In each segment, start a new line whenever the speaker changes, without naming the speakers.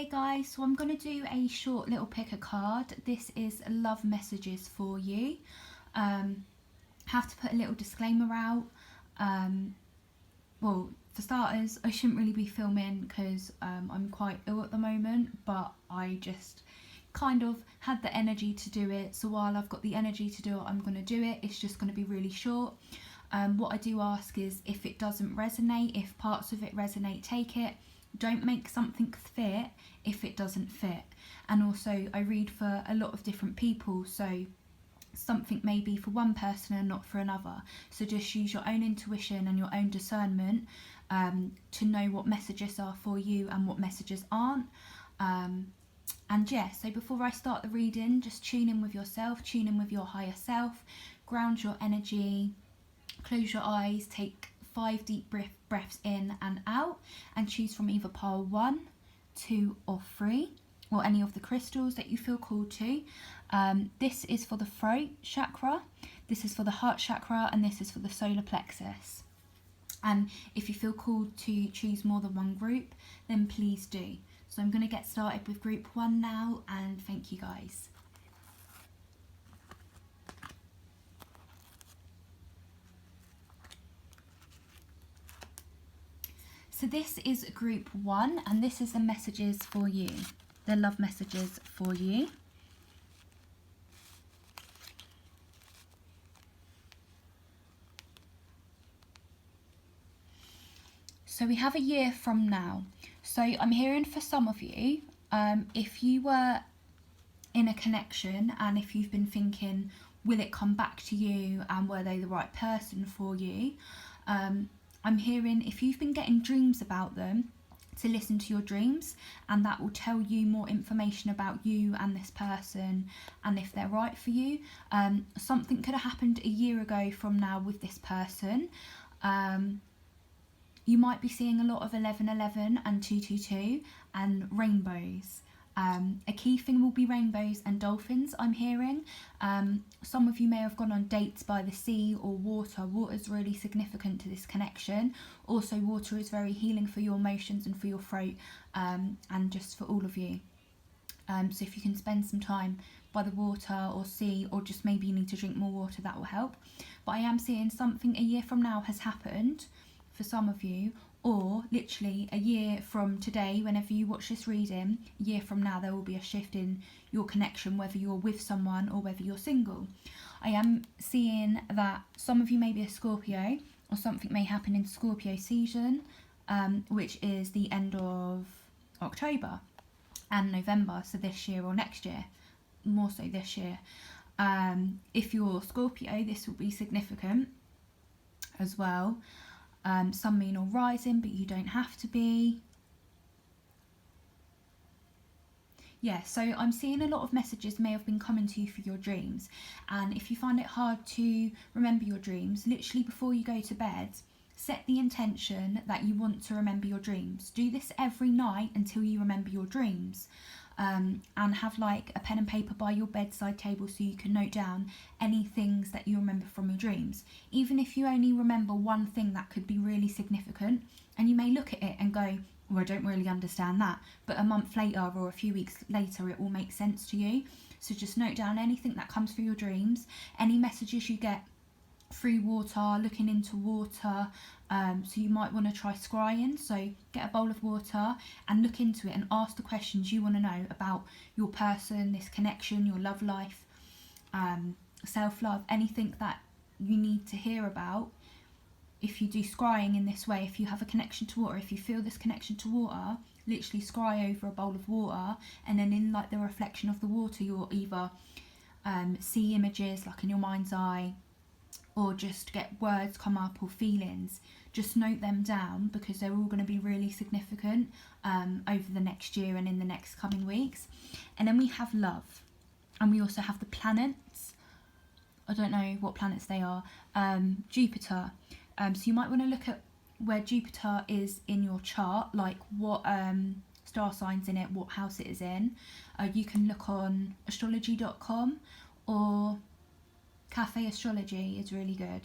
Hey guys, so I'm going to do a short little pick a card. This is love messages for you. Have to put a little disclaimer out. Well, for starters, I shouldn't really be filming because I'm quite ill at the moment, but I just kind of had the energy to do it. So while I've got the energy to do it, I'm going to do it. It's just going to be really short. What I do ask is if it doesn't resonate, if parts of it resonate, take it. Don't make something fit if it doesn't fit. And also I read for a lot of different people, so something may be for one person and not for another. So just use your own intuition and your own discernment to know what messages are for you and what messages aren't. And yeah, so before I start the reading, just tune in with yourself, tune in with your higher self, ground your energy, close your eyes, take 5 deep breaths in and out, and choose from either pile 1, 2 or 3, or any of the crystals that you feel called to. This is for the throat chakra, this is for the heart chakra, and this is for the solar plexus. And if you feel called to choose more than one group, then please do. So I'm going to get started with group 1 now, and thank you guys. So this is group 1, and this is the messages for you, the love messages for you. So we have a year from now. So I'm hearing for some of you, if you were in a connection and if you've been thinking, will it come back to you and were they the right person for you? I'm hearing if you've been getting dreams about them, to listen to your dreams, and that will tell you more information about you and this person and if they're right for you. Something could have happened a year ago from now with this person. You might be seeing a lot of 1111 and 222 and rainbows. A key thing will be rainbows and dolphins, I'm hearing. Some of you may have gone on dates by the sea or water. Water is really significant to this connection. Also, water is very healing for your emotions and for your throat, and just for all of you. So if you can spend some time by the water or sea, or just maybe you need to drink more water, that will help. But I am seeing something a year from now has happened for some of you, or literally a year from today, whenever you watch this reading, a year from now there will be a shift in your connection, whether you're with someone or whether you're single. I am seeing that some of you may be a Scorpio, or something may happen in Scorpio season, which is the end of October and November, so this year or next year, more so this year. If you're Scorpio, this will be significant as well. Sun, moon or rising, but you don't have to be. Yeah, so I'm seeing a lot of messages may have been coming to you for your dreams, and if you find it hard to remember your dreams, literally before you go to bed, set the intention that you want to remember your dreams. Do this every night until you remember your dreams. And have like a pen and paper by your bedside table so you can note down any things that you remember from your dreams. Even if you only remember one thing, that could be really significant, and you may look at it and go, well, I don't really understand that, but a month later or a few weeks later it will make sense to you. So just note down anything that comes through your dreams, any messages you get through water, looking into water. So you might want to try scrying, so get a bowl of water and look into it and ask the questions you want to know about your person, this connection, your love life, self-love, anything that you need to hear about. If you do scrying in this way, if you have a connection to water, if you feel this connection to water, literally scry over a bowl of water, and then in like the reflection of the water you'll either see images like in your mind's eye, or just get words come up or feelings. Just note them down because they're all going to be really significant over the next year and in the next coming weeks. And then we have love, and we also have the planets. I don't know what planets they are. Jupiter. So you might want to look at where Jupiter is in your chart, like what star signs in it, what house it is in. You can look on astrology.com, or Cafe Astrology is really good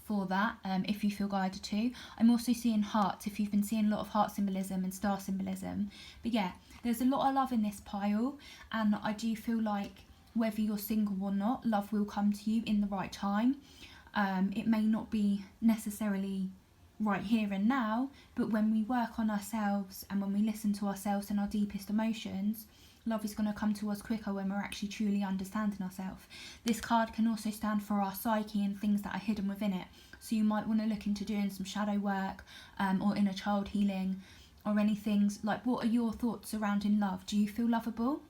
for that, if you feel guided to. I'm also seeing hearts, if you've been seeing a lot of heart symbolism and star symbolism. But yeah, there's a lot of love in this pile, and I do feel like whether you're single or not, love will come to you in the right time. It may not be necessarily right here and now, but when we work on ourselves and when we listen to ourselves and our deepest emotions, love is going to come to us quicker when we're actually truly understanding ourselves. This card can also stand for our psyche and things that are hidden within it. So you might want to look into doing some shadow work, or inner child healing, or anything like, what are your thoughts surrounding love? Do you feel lovable?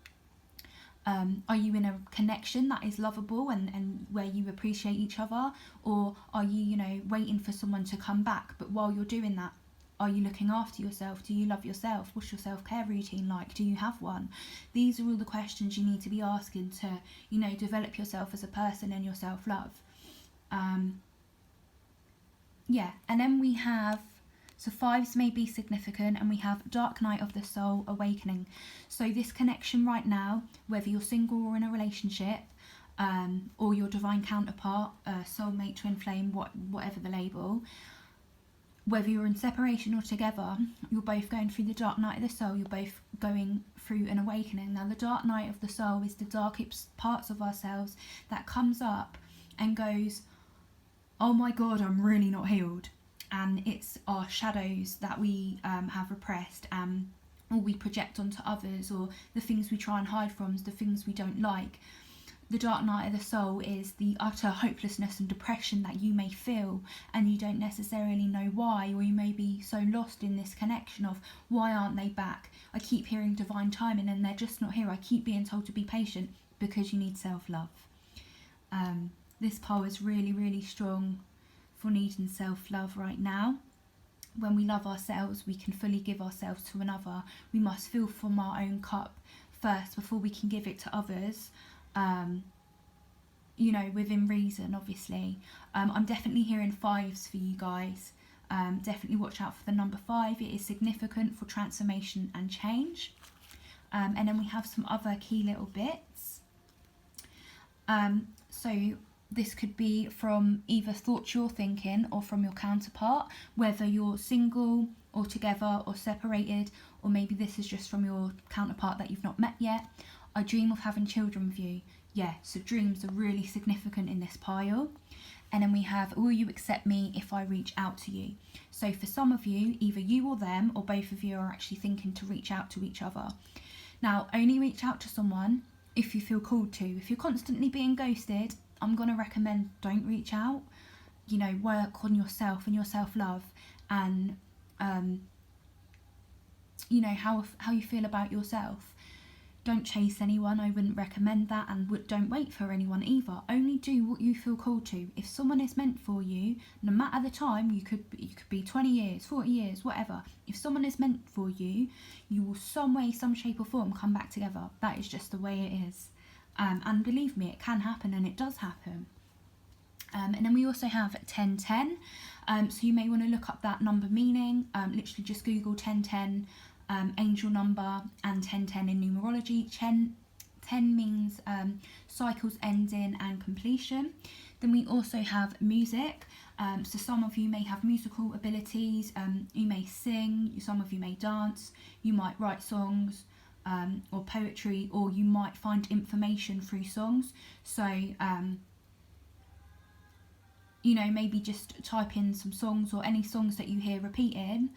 Are you in a connection that is lovable and where you appreciate each other? Or are you, waiting for someone to come back? But while you're doing that, are you looking after yourself? Do you love yourself? What's your self-care routine like? Do you have one? These are all the questions you need to be asking to, develop yourself as a person and your self-love. Yeah, and then we have, so fives may be significant, and we have Dark Night of the Soul Awakening. So this connection right now, whether you're single or in a relationship, or your divine counterpart, soulmate, twin flame, whatever the label, whether you're in separation or together, you're both going through the dark night of the soul. You're both going through an awakening. Now, the dark night of the soul is the darkest parts of ourselves that comes up and goes, oh my God, I'm really not healed. And it's our shadows that we have repressed, or we project onto others, or the things we try and hide from, the things we don't like. The dark night of the soul is the utter hopelessness and depression that you may feel, and you don't necessarily know why, or you may be so lost in this connection of, why aren't they back? I keep hearing divine timing and they're just not here. I keep being told to be patient, because you need self-love. This pole is really, really strong for needing self-love right now. When we love ourselves, we can fully give ourselves to another. We must fill from our own cup first before we can give it to others. Within reason, obviously. I'm definitely hearing fives for you guys. Definitely watch out for the number 5. It is significant for transformation and change. And then we have some other key little bits. So this could be from either thoughts you're thinking or from your counterpart, whether you're single or together or separated, or maybe this is just from your counterpart that you've not met yet. I dream of having children with you. Yeah, so dreams are really significant in this pile. And then we have, will you accept me if I reach out to you? So for some of you, either you or them, or both of you are actually thinking to reach out to each other. Now, only reach out to someone if you feel called to. If you're constantly being ghosted, I'm going to recommend don't reach out. Work on yourself and your self-love, and how you feel about yourself. Don't chase anyone. I wouldn't recommend that, and don't wait for anyone either. Only do what you feel called to. If someone is meant for you, no matter the time, you could be 20 years, 40 years, whatever. If someone is meant for you, you will some way, some shape or form come back together. That is just the way it is. And believe me, it can happen, and it does happen. And then we also have 1010. So you may want to look up that number meaning. Literally just Google 1010 angel number and 1010 in numerology. 10 means cycles ending and completion. Then we also have music. So some of you may have musical abilities. You may sing. Some of you may dance. You might write songs. Or poetry, or you might find information through songs. So maybe just type in some songs, or any songs that you hear repeated,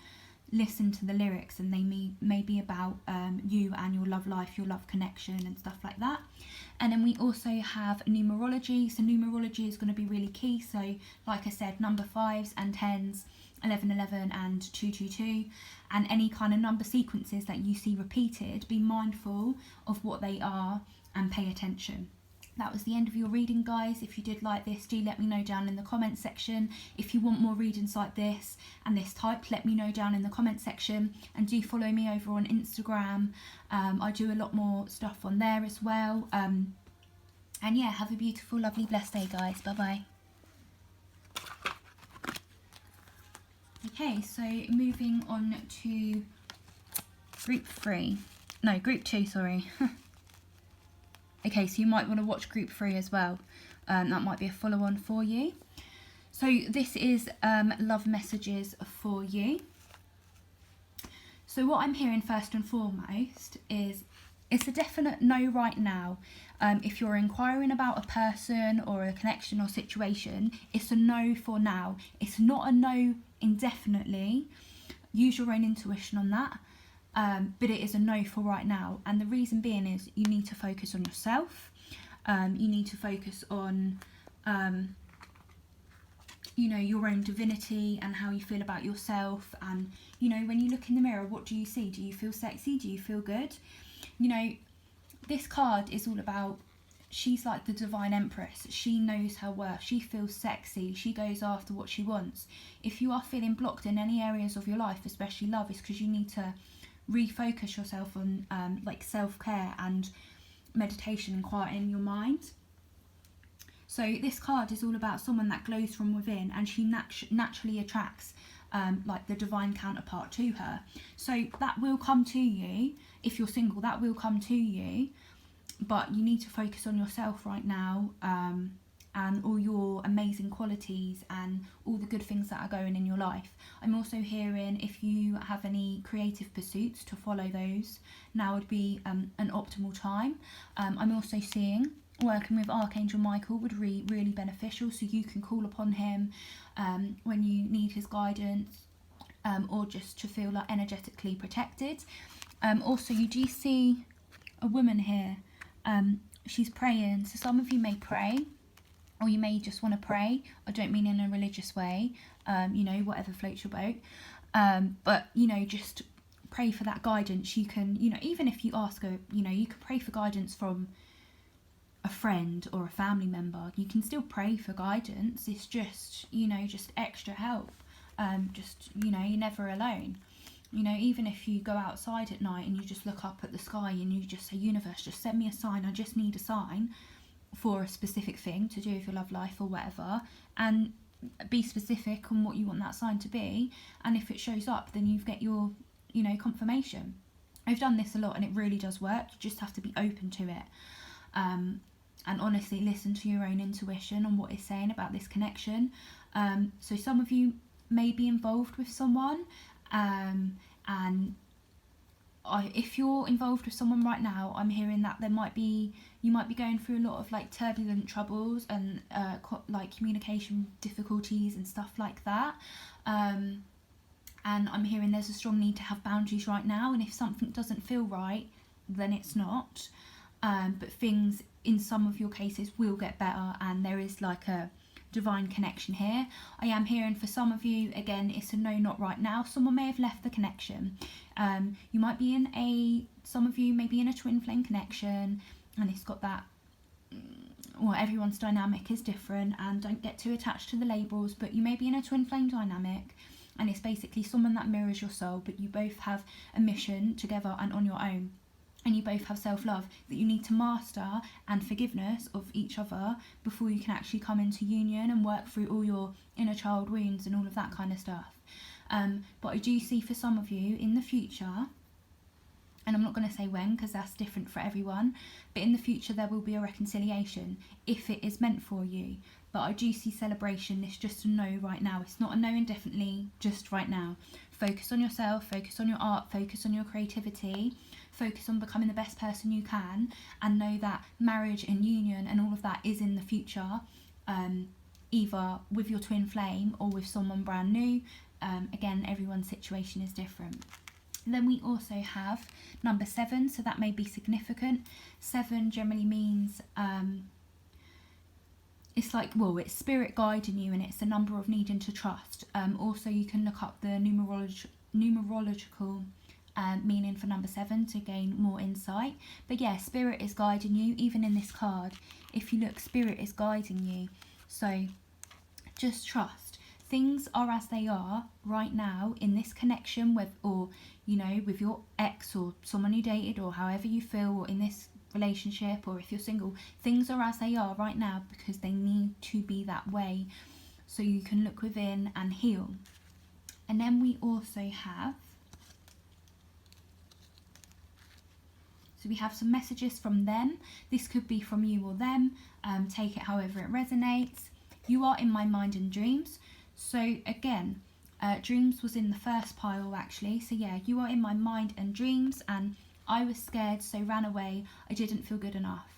listen to the lyrics, and they may be about you and your love life, your love connection and stuff like that. And then we also have numerology. So numerology is going to be really key. So like I said, number 5s and 10s, 1111 and 222, and any kind of number sequences that you see repeated, be mindful of what they are and pay attention. That was the end of your reading, guys. If you did like this, do let me know down in the comment section. If you want more readings like this and this type, let me know down in the comment section, and do follow me over on Instagram. I do a lot more stuff on there as well. And yeah, have a beautiful, lovely, blessed day, guys. Bye bye. Okay, so moving on to group 2, sorry. Okay, so you might want to watch group 3 as well. That might be a follow-on for you. So this is love messages for you. So what I'm hearing first and foremost is it's a definite no right now. If you're inquiring about a person or a connection or situation, it's a no for now. It's not a no indefinitely. Use your own intuition on that. But it is a no for right now. And the reason being is you need to focus on yourself. You need to focus on you know, your own divinity and how you feel about yourself. And, you know, when you look in the mirror, what do you see? Do you feel sexy? Do you feel good? You know, this card is all about, she's like the divine empress. She knows her worth. She feels sexy. She goes after what she wants. If you are feeling blocked in any areas of your life, especially love, it's because you need to refocus yourself on like self-care and meditation and quieting your mind. So this card is all about someone that glows from within, and she naturally attracts like the divine counterpart to her. So that will come to you. If you're single, that will come to you. But you need to focus on yourself right now, and all your amazing qualities and all the good things that are going in your life. I'm also hearing if you have any creative pursuits, to follow those. Now would be an optimal time. I'm also seeing working with Archangel Michael would be really beneficial, so you can call upon him when you need his guidance, or just to feel like energetically protected. Also, you do see a woman here. She's praying, so some of you may pray, or you may just want to pray. I don't mean in a religious way, you know, whatever floats your boat, but you know, just pray for that guidance. You can, you know, even if you ask her, you know, you can pray for guidance from a friend or a family member. You can still pray for guidance. It's just, you know, just extra help. Just, you know, you're never alone. You know, even if you go outside at night and you just look up at the sky and you just say, universe, just send me a sign. I just need a sign for a specific thing to do with your love life or whatever, and be specific on what you want that sign to be. And if it shows up, then you get your, you know, confirmation. I've done this a lot and it really does work. You just have to be open to it. And honestly listen to your own intuition on what it's saying about this connection. So some of you may be involved with someone, and if you're involved with someone right now, I'm hearing that you might be going through a lot of like turbulent troubles and like communication difficulties and stuff like that. And I'm hearing there's a strong need to have boundaries right now, and if something doesn't feel right, then it's not. But things in some of your cases will get better, and there is like a divine connection here. I am hearing for some of you, again, it's a no, not right now. Someone may have left the connection. You might be some of you may be in a twin flame connection, and it's got that, well, everyone's dynamic is different, and don't get too attached to the labels, but you may be in a twin flame dynamic, and it's basically someone that mirrors your soul, but you both have a mission together and on your own. And you both have self-love that you need to master, and forgiveness of each other before you can actually come into union and work through all your inner child wounds and all of that kind of stuff. But I do see for some of you in the future, and I'm not going to say when because that's different for everyone, but in the future there will be a reconciliation if it is meant for you. But I do see celebration. It's just a no right now. It's not a no indefinitely, just right now. Focus on yourself, focus on your art, focus on your creativity, focus on becoming the best person you can, and know that marriage and union and all of that is in the future, either with your twin flame or with someone brand new. Again, everyone's situation is different. Then we also have number 7, so that may be significant. 7 generally means it's like, well, it's spirit guiding you, and it's a number of needing to trust. Also, you can look up the numerological meaning for number 7 to gain more insight. But yeah, spirit is guiding you, even in this card. If you look, spirit is guiding you. So just trust. Things are as they are right now in this connection with, or you know, with your ex or someone you dated, or however you feel, or in this relationship, or if you're single, things are as they are right now because they need to be that way, so you can look within and heal. And then we also have, so we have some messages from them. This could be from you or them. Take it however it resonates. You are in my mind and dreams. So again, dreams was in the first pile actually. So yeah, you are in my mind and dreams, and I was scared, so ran away. I didn't feel good enough.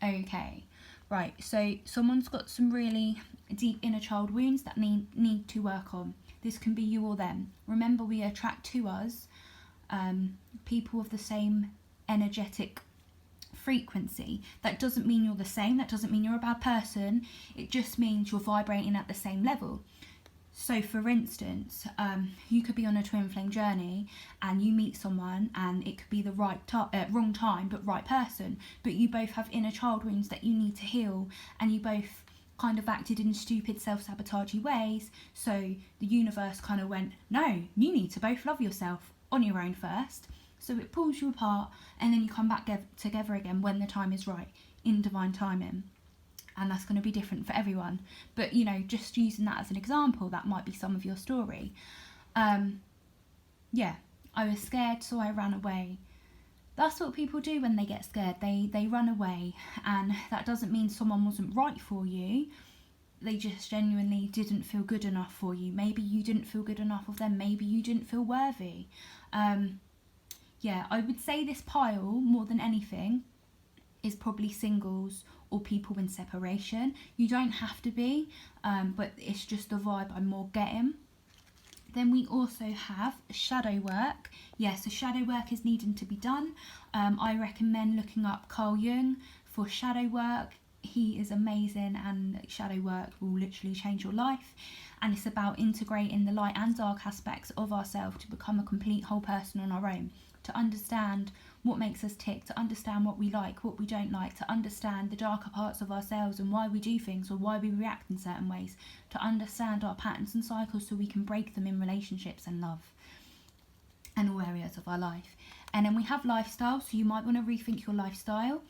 Okay, right, so someone's got some really deep inner child wounds that need to work on. This can be you or them. Remember, we attract to us people of the same energetic frequency. That doesn't mean you're the same, that doesn't mean you're a bad person, it just means you're vibrating at the same level. So for instance, you could be on a twin flame journey and you meet someone and it could be the wrong time but right person, but you both have inner child wounds that you need to heal, and you both kind of acted in stupid self-sabotagey ways. So the universe kind of went, no, you need to both love yourself on your own first. So it pulls you apart, and then you come back together again when the time is right, in divine timing. And that's going to be different for everyone. But, you know, just using that as an example, that might be some of your story. Yeah, I was scared, so I ran away. That's what people do when they get scared. They run away. And that doesn't mean someone wasn't right for you. They just genuinely didn't feel good enough for you. Maybe you didn't feel good enough of them. Maybe you didn't feel worthy. Yeah, I would say this pile, more than anything, is probably singles or people in separation. You don't have to be, but it's just the vibe I'm more getting. Then we also have shadow work. Yes, so shadow work is needing to be done. I recommend looking up Carl Jung for shadow work. He is amazing, and shadow work will literally change your life. And it's about integrating the light and dark aspects of ourselves to become a complete whole person on our own, to understand what makes us tick, to understand what we like, what we don't like, to understand the darker parts of ourselves and why we do things or why we react in certain ways, to understand our patterns and cycles so we can break them in relationships and love and all areas of our life. And then we have lifestyle, so you might want to rethink your lifestyle.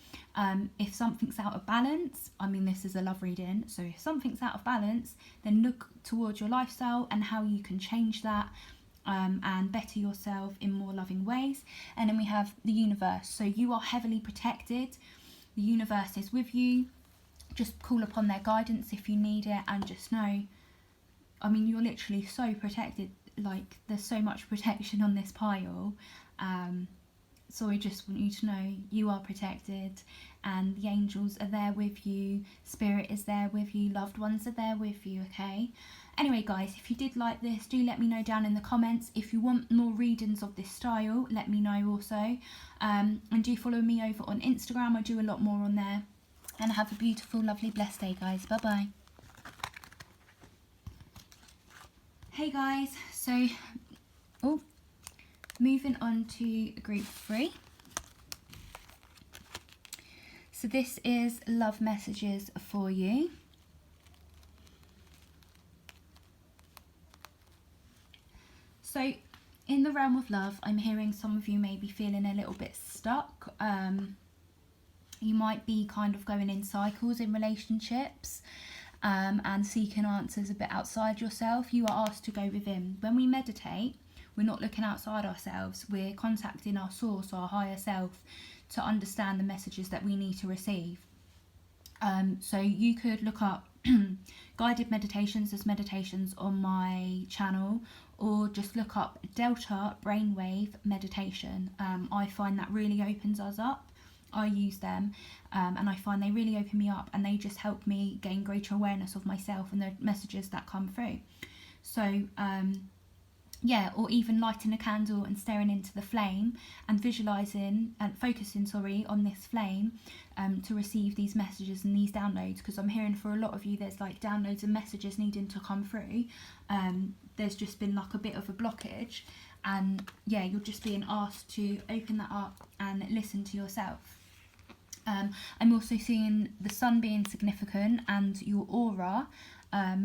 If something's out of balance, I mean, this is a love reading, so if something's out of balance, then look towards your lifestyle and how you can change that. And better yourself in more loving ways. And then we have the universe. So you are heavily protected. The universe is with you. Just call upon their guidance if you need it, and just know, I mean, you're literally so protected. Like, there's so much protection on this pile. So I just want you to know you are protected, and the angels are there with you. Spirit is there with you. Loved ones are there with you, okay? Anyway, guys, if you did like this, do let me know down in the comments. If you want more readings of this style, let me know also. And do follow me over on Instagram. I do a lot more on there. And have a beautiful, lovely, blessed day, guys. Bye-bye. Hey, guys. So, moving on to group 3. So this is love messages for you. So in the realm of love, I'm hearing some of you may be feeling a little bit stuck. You might be kind of going in cycles in relationships and seeking answers a bit outside yourself. You are asked to go within. When we meditate, we're not looking outside ourselves. We're contacting our source, our higher self, to understand the messages that we need to receive. So you could look up guided meditations. There's meditations on my channel, or just look up Delta Brainwave Meditation. I find that really opens us up. I use them and I find they really open me up, and they just help me gain greater awareness of myself and the messages that come through. So yeah, or even lighting a candle and staring into the flame and visualizing and focusing on this flame to receive these messages and these downloads, because I'm hearing for a lot of you there's like downloads and messages needing to come through. There's just been like a bit of a blockage, and yeah, you're just being asked to open that up and listen to yourself. I'm also seeing the sun being significant and your aura.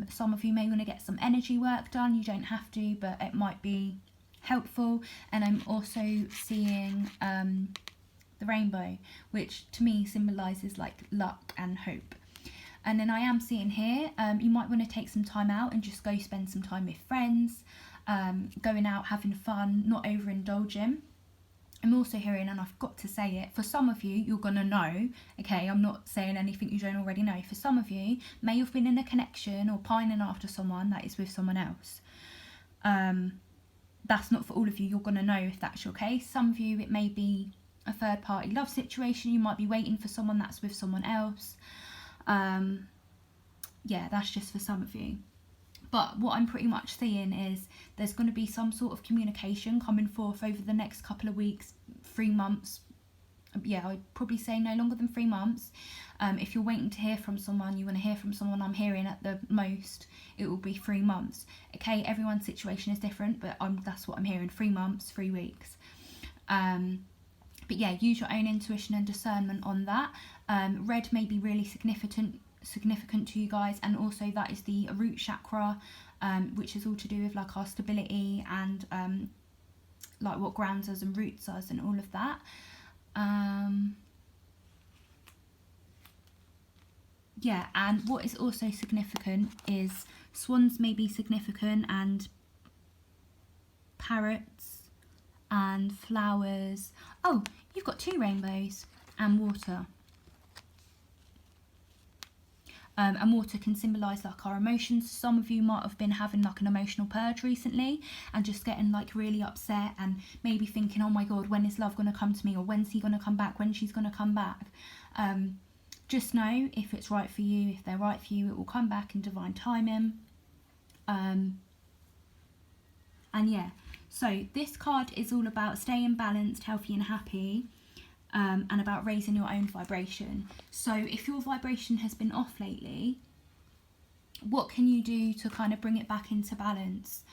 Some of you may want to get some energy work done. You don't have to, but it might be helpful. And I'm also seeing the rainbow, which to me symbolises like luck and hope. And then I am seeing here, you might want to take some time out and just go spend some time with friends, going out, having fun, not overindulging. I'm also hearing, and I've got to say it, for some of you, you're going to know, okay, I'm not saying anything you don't already know. For some of you, may have been in a connection or pining after someone that is with someone else. That's not for all of you. You're going to know if that's your case. Some of you, it may be a third party love situation. You might be waiting for someone that's with someone else. Yeah, that's just for some of you. But what I'm pretty much seeing is there's going to be some sort of communication coming forth over the next couple of weeks, 3 months. Yeah, I'd probably say no longer than 3 months. If you're waiting to hear from someone, you want to hear from someone, I'm hearing at the most, it will be 3 months. Okay, everyone's situation is different, but that's what I'm hearing, 3 months, 3 weeks. But yeah, use your own intuition and discernment on that. Red may be really significant to you guys, and also that is the root chakra, which is all to do with like our stability and like what grounds us and roots us and all of that. Yeah, and what is also significant is swans may be significant, and parrots and flowers. Oh, you've got 2 rainbows and water. And water can symbolise like our emotions. Some of you might have been having like an emotional purge recently and just getting like really upset and maybe thinking, oh my god, when is love going to come to me, or when's he going to come back, when she's going to come back. Just know if it's right for you, if they're right for you, it will come back in divine timing. And yeah, so this card is all about staying balanced, healthy and happy. And about raising your own vibration. So if your vibration has been off lately, what can you do to kind of bring it back into balance?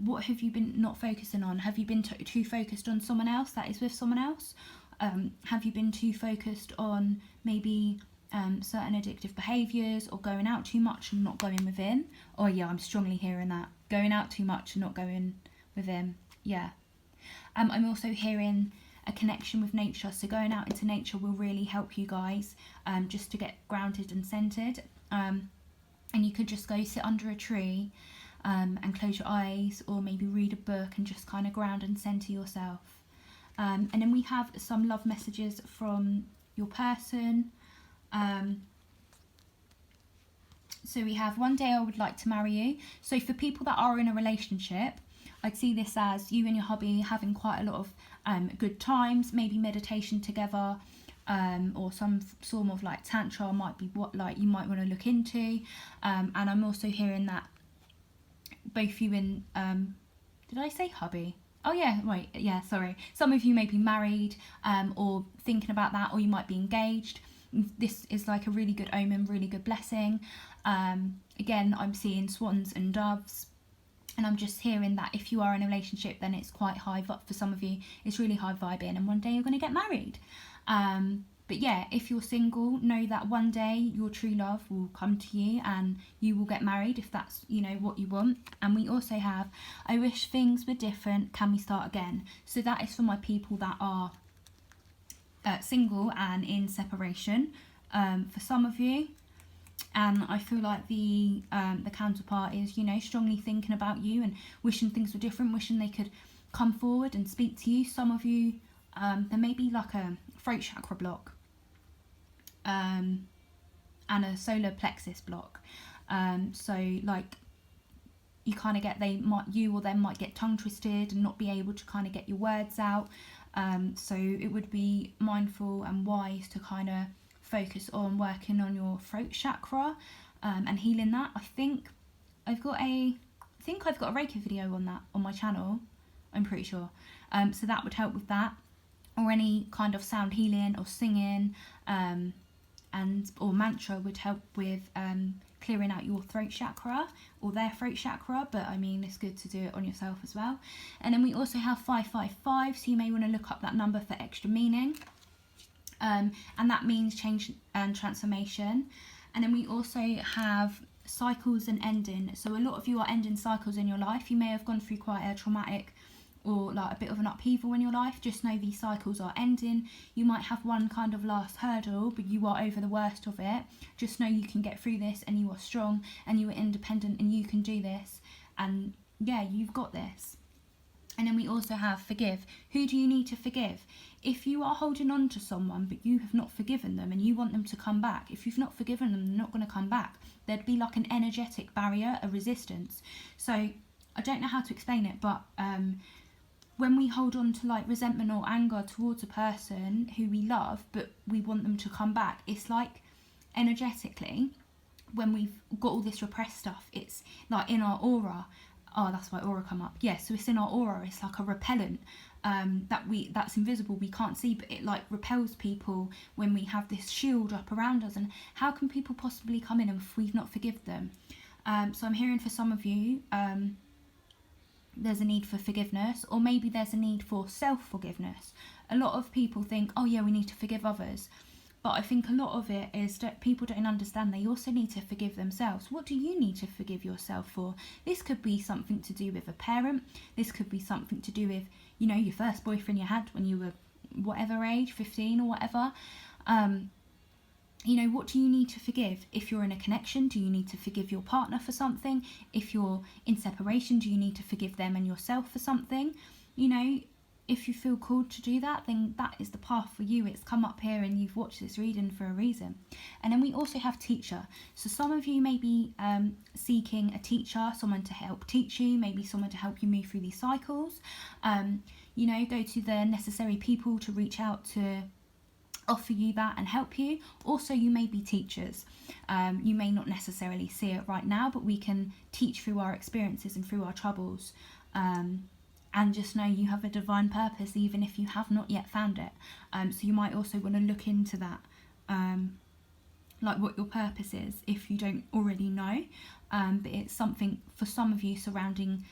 What have you been not focusing on? Have you been too focused on someone else that is with someone else? Have you been too focused on maybe certain addictive behaviours, or going out too much and not going within? Oh yeah, I'm strongly hearing that. Going out too much and not going within. Yeah. I'm also hearing a connection with nature, so going out into nature will really help you guys just to get grounded and centered. And you could just go sit under a tree and close your eyes, or maybe read a book and just kind of ground and center yourself. And then we have some love messages from your person. So we have, one day I would like to marry you. So for people that are in a relationship, I'd see this as you and your hubby having quite a lot of good times, maybe meditation together, or some form of like tantra might be what like you might want to look into. And I'm also hearing that both you and did I say hubby? Oh yeah, right, yeah, sorry. Some of you may be married or thinking about that, or you might be engaged. This is like a really good omen, really good blessing. Again, I'm seeing swans and doves. And I'm just hearing that if you are in a relationship, then it's quite high, for some of you, it's really high vibing, and one day you're going to get married. But yeah, if you're single, know that one day your true love will come to you and you will get married if that's, you know, what you want. And we also have, I wish things were different, can we start again? So that is for my people that are single and in separation, for some of you. And I feel like the counterpart is, you know, strongly thinking about you and wishing things were different, wishing they could come forward and speak to you. Some of you, there may be like a throat chakra block and a solar plexus block. So like you kind of get, you or them might get tongue twisted and not be able to kind of get your words out. So it would be mindful and wise to kind of focus on working on your throat chakra and healing that. I think I've got a Reiki video on that on my channel, I'm pretty sure. So that would help with that, or any kind of sound healing or singing, or mantra would help with clearing out your throat chakra or their throat chakra. But I mean, it's good to do it on yourself as well. And then we also have 555, so you may want to look up that number for extra meaning. And that means change and transformation. And then we also have cycles and ending. So a lot of you are ending cycles in your life. You may have gone through quite a traumatic or like a bit of an upheaval in your life. Just know these cycles are ending. You might have one kind of last hurdle, but you are over the worst of it. Just know you can get through this, and you are strong and you are independent and you can do this. And yeah, you've got this. And then we also have forgive. Who do you need to forgive? If you are holding on to someone but you have not forgiven them and you want them to come back, if you've not forgiven them, they're not going to come back. There'd be like an energetic barrier, a resistance. So I don't know how to explain it, but when we hold on to like resentment or anger towards a person who we love but we want them to come back, it's like energetically, when we've got all this repressed stuff, it's like in our aura. Oh, that's why aura come up. Yeah, so it's in our aura. It's like a repellent that's invisible, we can't see, but it like repels people when we have this shield up around us. And how can people possibly come in if we've not forgiven them? So I'm hearing for some of you, there's a need for forgiveness, or maybe there's a need for self-forgiveness. A lot of people think, oh yeah, we need to forgive others. But I think a lot of it is that people don't understand they also need to forgive themselves. What do you need to forgive yourself for? This could be something to do with a parent. This could be something to do with, you know, your first boyfriend you had when you were whatever age, 15 or whatever. You know, what do you need to forgive? If you're in a connection, do you need to forgive your partner for something? If you're in separation, do you need to forgive them and yourself for something? You know, if you feel called to do that, then that is the path for you. It's come up here and you've watched this reading for a reason. And then we also have teacher. So some of you may be seeking a teacher, someone to help teach you, maybe someone to help you move through these cycles. You know, go to the necessary people to reach out to offer you that and help you. Also, you may be teachers. You may not necessarily see it right now, but we can teach through our experiences and through our troubles. And just know you have a divine purpose even if you have not yet found it. So you might also want to look into that, like what your purpose is if you don't already know. But it's something for some of you surrounding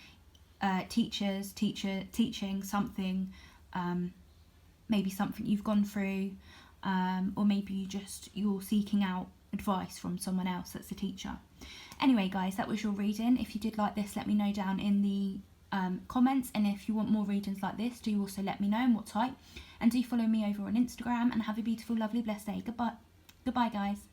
teachers, teaching something, maybe something you've gone through, or maybe you're seeking out advice from someone else that's a teacher. Anyway guys, that was your reading. If you did like this, let me know down in the comments, and if you want more readings like this, do also let me know and what type, and do follow me over on Instagram, and have a beautiful, lovely, blessed day. Goodbye guys.